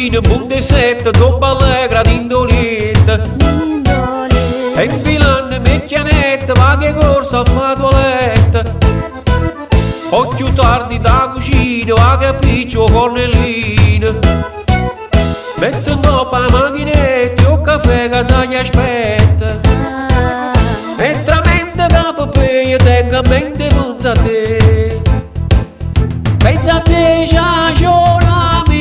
mattina, punte sette, zoppa allegra, d'indoletta. E infilando mecchianetta, va che corsa a fa toiletta. Occhio tardi da cucina, va che piccio cornellina. Mettendo pa macchinetta, o caffè che sa gli aspetta. E tramente capo pe, tenga mente pensa a te. Pensa a te, ciacionami,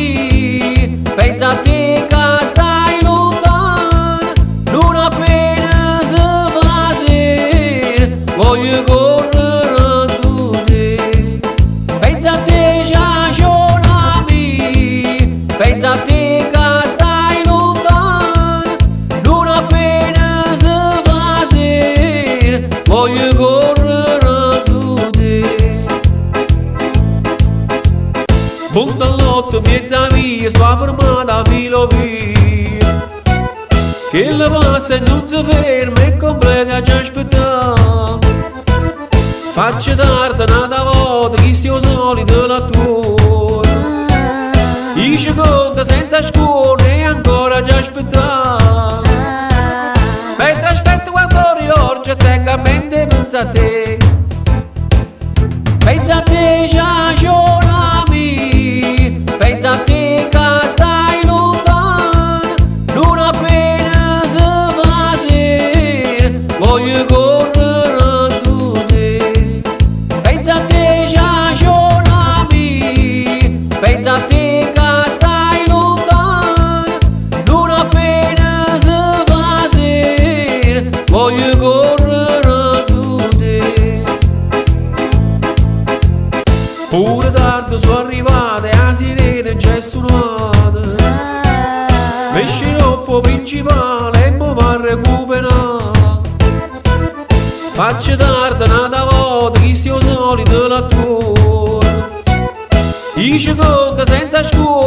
pensa a te che stai lontano, non appena si fa sera, voglio correre a te. Pensa a te, ciacionami, pensa a te che stai lontano, non appena si fa sera, voglio correre a te. Punta all'otto, mezza via, sto fermata a filo via. Che la passa e non si ferma e completa a già aspettare. Faccio tardi un'altra volta, che stiamo solito l'attore. Dice conta senza scorrere e ancora già aspettare. Mentre aspetto quando riorge, tenga a mente, pensa a te. Pensa a te, ciacionami, pensa a te che stai lontano, non appena si fa sera, voglio correre a te. Pensa a te, ciacionami, pensa a te che stai lontano, non appena si fa sera, voglio correre a te. Pure tardi sono arrivate a sirene già suonate. Mi sciroppo principale e mi va a recuperare. Faccio tardi un'altra volta che stiamo solito l'attore. Dice conta senza scuola